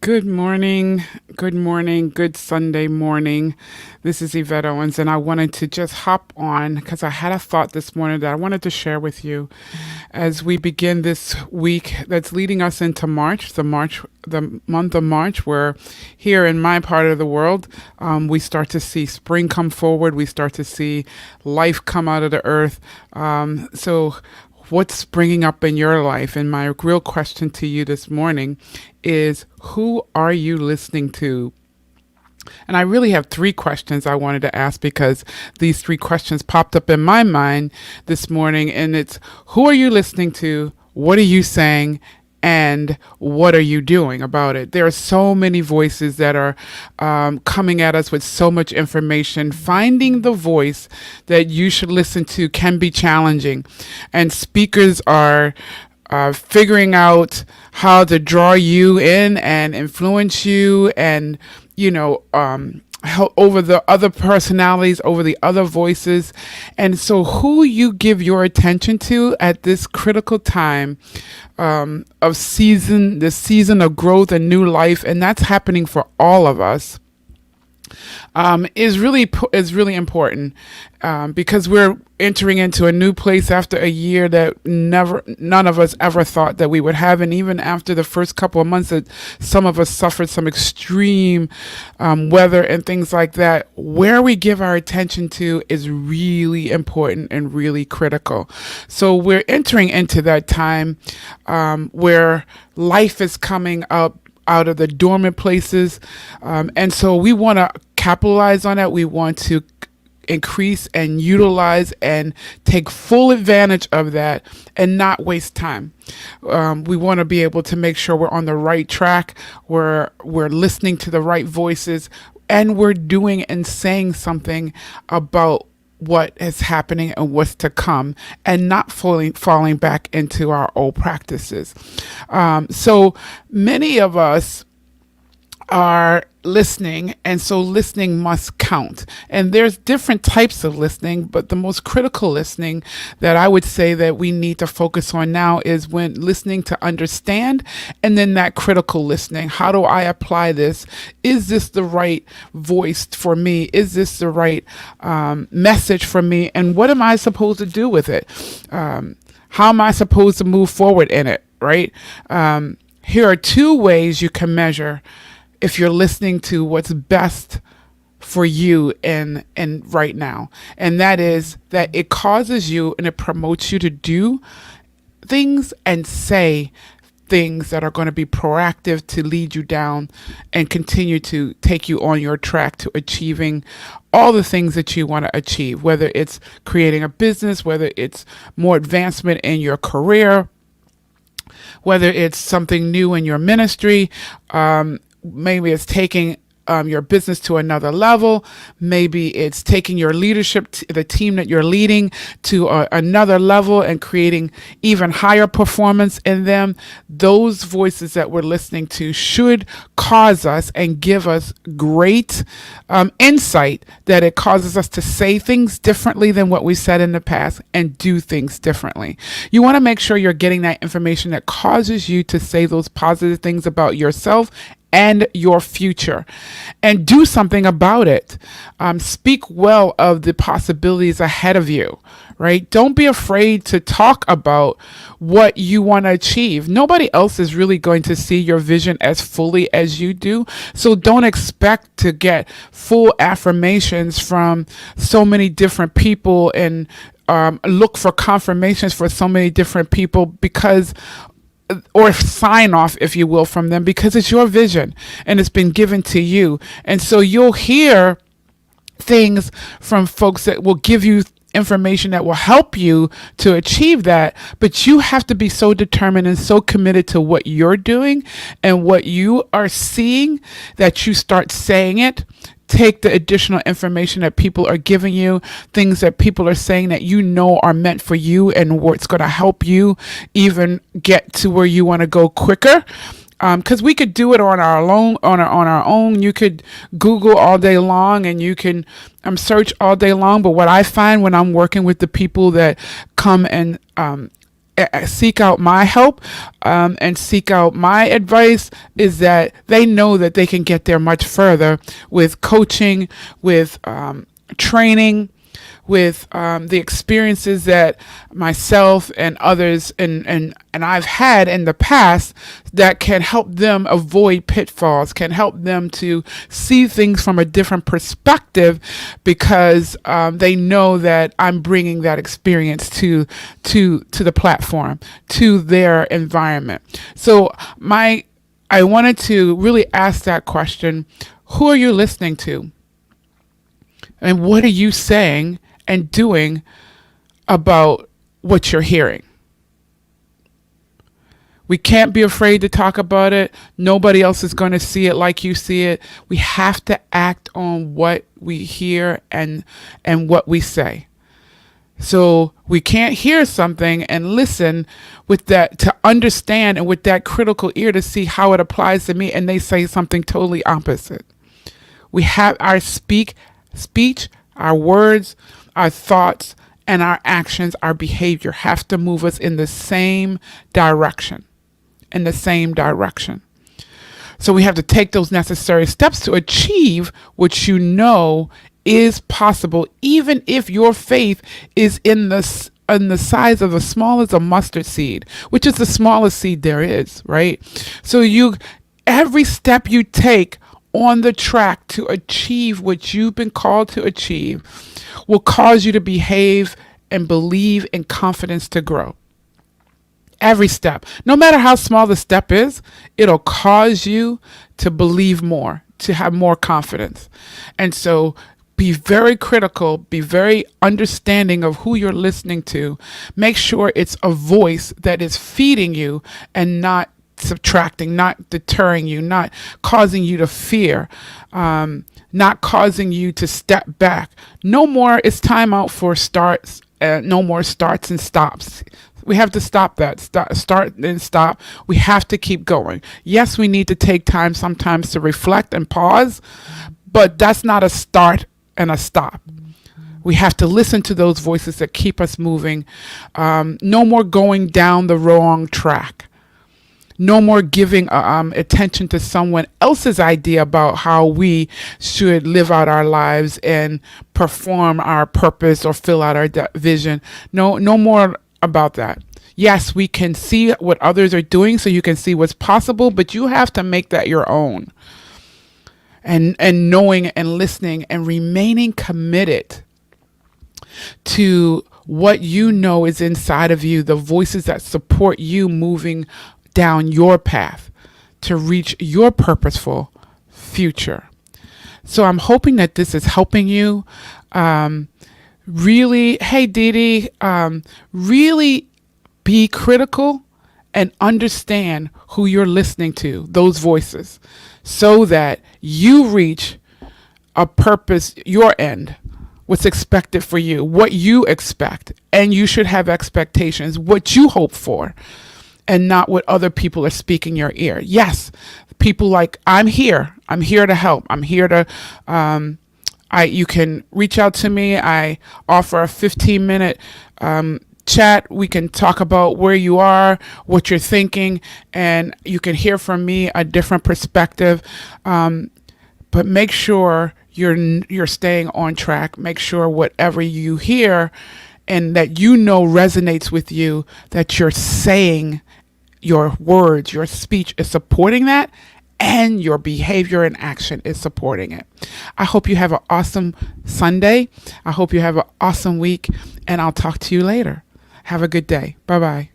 Good morning. Good morning. Good Sunday morning. This is Yvette Owens, and I wanted to just hop on because I had a thought this morning that I wanted to share with you as we begin this week that's leading us into the month of March, where here in my part of the world, we start to see spring come forward. We start to see life come out of the earth. So what's springing up in your life? And my real question to you this morning is, who are you listening to? And I really have three questions I wanted to ask because these three questions popped up in my mind this morning. And it's, who are you listening to? What are you saying? And what are you doing about it? There are so many voices that are coming at us with so much information. Finding the voice that you should listen to can be challenging. And speakers are figuring out how to draw you in and influence you and, help over the other personalities, over the other voices. And so who you give your attention to at this critical time of the season of growth and new life, and that's happening for all of us, is really important because we're entering into a new place after a year that none of us ever thought that we would have, and even after the first couple of months that some of us suffered some extreme weather and things like that. Where we give our attention to is really important and really critical. So we're entering into that time where life is coming up out of the dormant places. And so we want to capitalize on that. We want to increase and utilize and take full advantage of that and not waste time. We want to be able to make sure we're on the right track, we're listening to the right voices, and we're doing and saying something about what is happening and what's to come, and not falling back into our old practices. So many of us are listening, and so listening must count. And there's different types of listening, but the most critical listening that I would say that we need to focus on now is when listening to understand, and then that critical listening. How do I apply this? Is this the right voice for me? Is this the right message for me? And what am I supposed to do with it? How am I supposed to move forward in it, right? Here are two ways you can measure if you're listening to what's best for you and right now. And that is that it causes you and it promotes you to do things and say things that are going to be proactive to lead you down and continue to take you on your track to achieving all the things that you want to achieve, whether it's creating a business, whether it's more advancement in your career, whether it's something new in your ministry. Maybe it's taking your business to another level. Maybe it's taking your leadership, the team that you're leading, to another level and creating even higher performance in them. Those voices that we're listening to should cause us and give us great insight, that it causes us to say things differently than what we said in the past and do things differently. You want to make sure you're getting that information that causes you to say those positive things about yourself and your future, and do something about it. Speak well of the possibilities ahead of you, right? Don't be afraid to talk about what you want to achieve. Nobody else is really going to see your vision as fully as you do. So don't expect to get full affirmations from so many different people and look for confirmations for so many different people, or sign off, if you will, from them, because it's your vision and it's been given to you. And so you'll hear things from folks that will give you information that will help you to achieve that, but you have to be so determined and so committed to what you're doing and what you are seeing that you start saying it. Take the additional information that people are giving you, things that people are saying that you know are meant for you and what's going to help you even get to where you want to go quicker. Because we could do it on our own. On our own, you could Google all day long and you can search all day long. But what I find when I'm working with the people that come and seek out my help and seek out my advice is that they know that they can get there much further with coaching, with training, with the experiences that myself and others and I've had in the past that can help them avoid pitfalls, can help them to see things from a different perspective because they know that I'm bringing that experience to the platform, to their environment. So I wanted to really ask that question: who are you listening to? And what are you saying and doing about what you're hearing? We can't be afraid to talk about it. Nobody else is going to see it like you see it. We have to act on what we hear and what we say. So we can't hear something and listen with that to understand and with that critical ear to see how it applies to me, and they say something totally opposite. We have our speech, our words, our thoughts, and our actions, our behavior have to move us in the same direction. So we have to take those necessary steps to achieve what you know is possible, even if your faith is in the size of the smallest of mustard seed, which is the smallest seed there is, right? So every step you take on the track to achieve what you've been called to achieve will cause you to behave and believe in confidence to grow. Every step, no matter how small the step is, it'll cause you to believe more, to have more confidence. And so be very critical, be very understanding of who you're listening to. Make sure it's a voice that is feeding you and not subtracting, not deterring you, not causing you to fear, not causing you to step back. No more, it's time out for starts, no more starts and stops. We have to stop that. Start and stop. We have to keep going. Yes, we need to take time sometimes to reflect and pause, but that's not a start and a stop. We have to listen to those voices that keep us moving. No more going down the wrong track. No more giving attention to someone else's idea about how we should live out our lives and perform our purpose or fill out our vision. No more about that. Yes, we can see what others are doing so you can see what's possible, but you have to make that your own. And knowing and listening and remaining committed to what you know is inside of you, the voices that support you moving down your path to reach your purposeful future. So I'm hoping that this is helping you. Really, hey Dee Dee, really be critical and understand who you're listening to, those voices, so that you reach a purpose, your end, what's expected for you, what you expect, and you should have expectations, what you hope for, and not what other people are speaking your ear. Yes, people like, I'm here to help. I'm here to, you can reach out to me. I offer a 15-minute chat. We can talk about where you are, what you're thinking, and you can hear from me a different perspective. But make sure you're staying on track. Make sure whatever you hear and that you know resonates with you, that you're saying, your words, your speech is supporting that, and your behavior and action is supporting it. I hope you have an awesome Sunday. I hope you have an awesome week, and I'll talk to you later. Have a good day. Bye-bye.